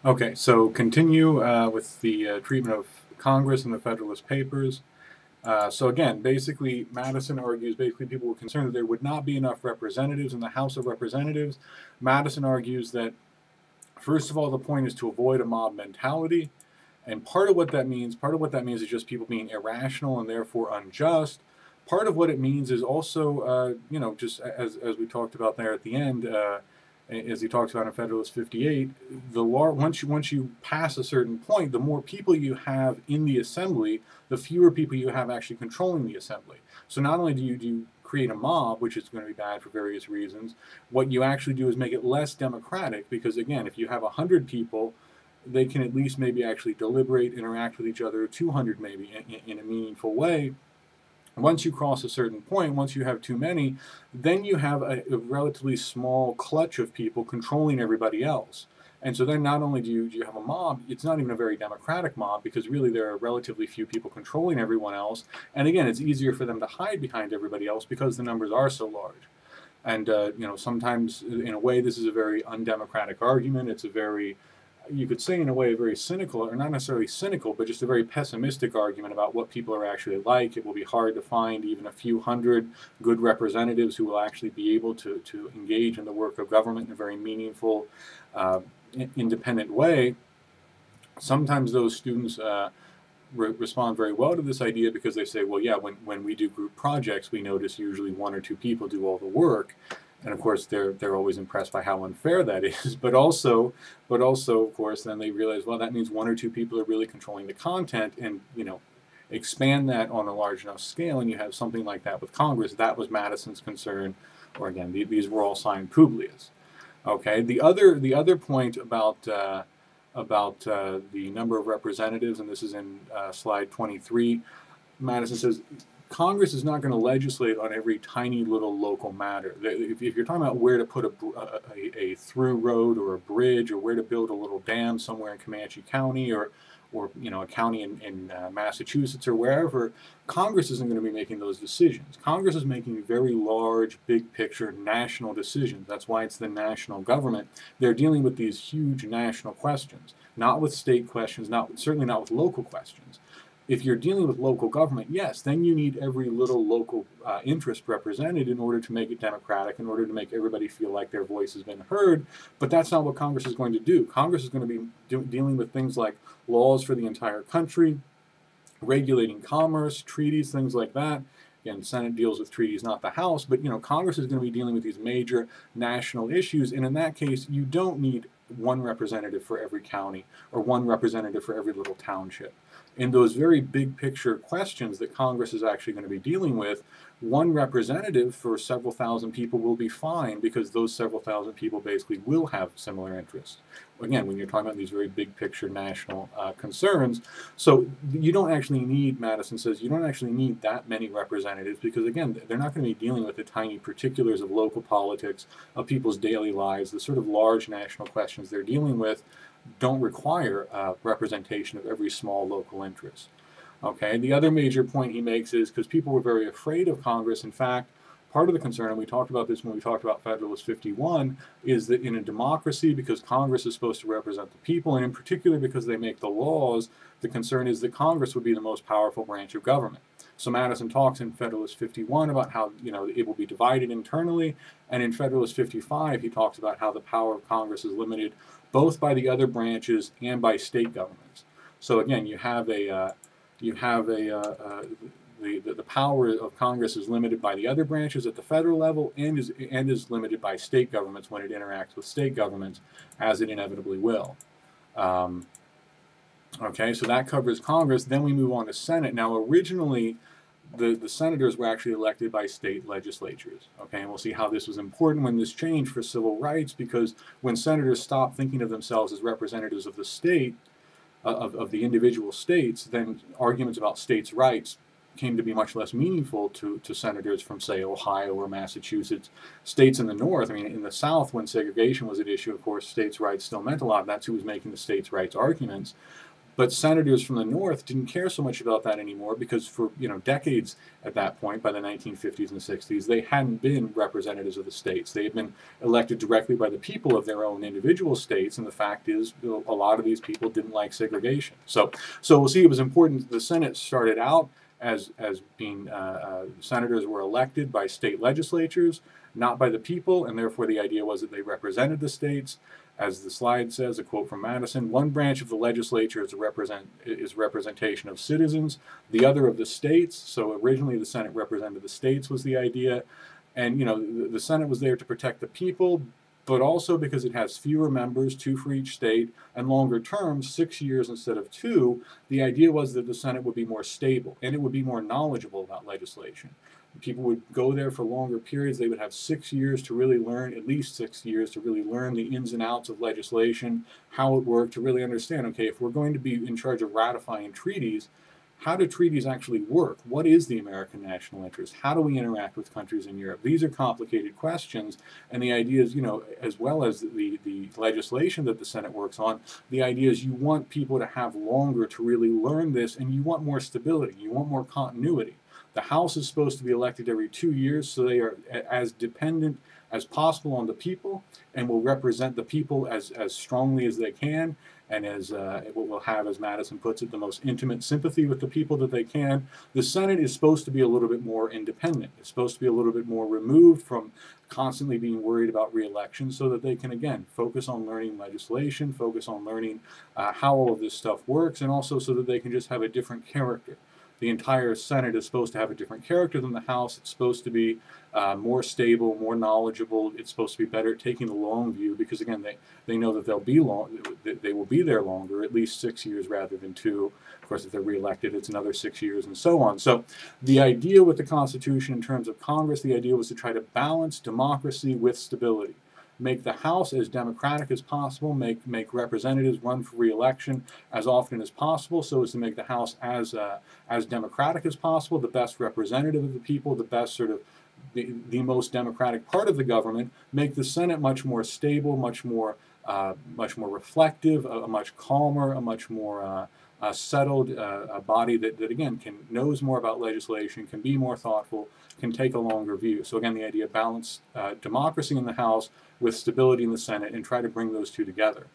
Okay, so continue with the treatment of Congress and the Federalist Papers. So again, basically, Madison argues basically people were concerned that there would not be enough representatives in the House of Representatives. Madison argues that, first of all, the point is to avoid a mob mentality. And part of what that means is just people being irrational and therefore unjust. Part of what it means is also, just as we talked about there at the end, as he talks about in Federalist 58, once you pass a certain point, the more people you have in the assembly, the fewer people you have actually controlling the assembly. So not only do you create a mob, which is going to be bad for various reasons, what you actually do is make it less democratic, because again, if you have 100 people, they can at least maybe actually deliberate, interact with each other, 200 maybe in a meaningful way. Once you cross a certain point, once you have too many, then you have a relatively small clutch of people controlling everybody else. And so then not only do you have a mob, it's not even a very democratic mob, because really there are relatively few people controlling everyone else. And again, it's easier for them to hide behind everybody else because the numbers are so large. And sometimes in a way this is a very undemocratic argument. It's a very, you could say in a way, a very cynical, or not necessarily cynical, but just a very pessimistic argument about what people are actually like. It will be hard to find even a few hundred good representatives who will actually be able to engage in the work of government in a very meaningful, independent way. Sometimes those students respond very well to this idea because they say, well, yeah, when we do group projects, we notice usually one or two people do all the work. And of course, they're always impressed by how unfair that is. But also, of course, then they realize, well, that means one or two people are really controlling the content, and expand that on a large enough scale, and you have something like that with Congress. That was Madison's concern, or again, these were all signed Publius. Okay. The other point about the number of representatives, and this is in slide 23. Madison says Congress is not going to legislate on every tiny little local matter. If you're talking about where to put a through road or a bridge, or where to build a little dam somewhere in Comanche County, or a county in Massachusetts or wherever, Congress isn't going to be making those decisions. Congress is making very large, big picture national decisions. That's why it's the national government. They're dealing with these huge national questions, not with state questions, certainly not with local questions. If you're dealing with local government, yes, then you need every little local interest represented in order to make it democratic, in order to make everybody feel like their voice has been heard. But that's not what Congress is going to do. Congress is going to be dealing with things like laws for the entire country, regulating commerce, treaties, things like that. Again, Senate deals with treaties, not the House, but Congress is going to be dealing with these major national issues, and in that case, you don't need one representative for every county or one representative for every little township. In those very big picture questions that Congress is actually going to be dealing with, one representative for several thousand people will be fine, because those several thousand people basically will have similar interests. Again, when you're talking about these very big picture national concerns. So you don't actually need, Madison says, you don't actually need that many representatives, because again, they're not going to be dealing with the tiny particulars of local politics, of people's daily lives. The sort of large national questions they're dealing with don't require representation of every small local interest. Okay, the other major point he makes is because people were very afraid of Congress. In fact, part of the concern, and we talked about this when we talked about Federalist 51, is that in a democracy, because Congress is supposed to represent the people, and in particular because they make the laws, the concern is that Congress would be the most powerful branch of government. So Madison talks in Federalist 51 about how it will be divided internally, and in Federalist 55 he talks about how the power of Congress is limited both by the other branches and by state governments. So again, you have the power of Congress is limited by the other branches at the federal level, and is limited by state governments when it interacts with state governments, as it inevitably will. Okay, so that covers Congress. Then we move on to Senate. Now, originally, the senators were actually elected by state legislatures. Okay, and we'll see how this was important when this changed for civil rights, because when senators stopped thinking of themselves as representatives of the state, of the individual states, then arguments about states' rights came to be much less meaningful to senators from, say, Ohio or Massachusetts, states in the North. I mean, in the South, when segregation was at issue, of course, states' rights still meant a lot. That's who was making the states' rights arguments. But senators from the North didn't care so much about that anymore because for decades at that point, by the 1950s and 60s, they hadn't been representatives of the states. They had been elected directly by the people of their own individual states, and the fact is, a lot of these people didn't like segregation. So we'll see. It was important. The Senate started out as being senators were elected by state legislatures, not by the people, and therefore the idea was that they represented the states. As the slide says, a quote from Madison, one branch of the legislature is representation of citizens, the other of the states. So originally the Senate represented the states was the idea. And the Senate was there to protect the people, but also because it has fewer members, 2 for each state, and longer terms, 6 years instead of 2, the idea was that the Senate would be more stable and it would be more knowledgeable about legislation. People would go there for longer periods. They would have 6 years to really learn, at least 6 years to really learn the ins and outs of legislation, how it worked, to really understand, okay, if we're going to be in charge of ratifying treaties, how do treaties actually work? What is the American national interest? How do we interact with countries in Europe? These are complicated questions, and the idea is, as well as the legislation that the Senate works on, the idea is you want people to have longer to really learn this, and you want more stability. You want more continuity. The House is supposed to be elected every 2 years, so they are as dependent as possible on the people and will represent the people as strongly as they can, and as what will have, as Madison puts it, the most intimate sympathy with the people that they can. The Senate is supposed to be a little bit more independent. It's supposed to be a little bit more removed from constantly being worried about re-election, so that they can, again, focus on learning legislation, focus on learning how all of this stuff works, and also so that they can just have a different character. The entire Senate is supposed to have a different character than the House. It's supposed to be more stable, more knowledgeable. It's supposed to be better at taking the long view because, again, they know that they will be there longer, at least 6 years rather than 2. Of course, if they're reelected, it's another 6 years and so on. So the idea with the Constitution in terms of Congress, the idea was to try to balance democracy with stability. Make the House as democratic as possible, make representatives run for re-election as often as possible, so as to make the House as democratic as possible, the best representative of the people, the best sort of the most democratic part of the government. Make the Senate much more stable, much more reflective, a much calmer, a much more settled body that again knows more about legislation, can be more thoughtful, can take a longer view. So again, the idea of balance democracy in the House with stability in the Senate, and try to bring those two together.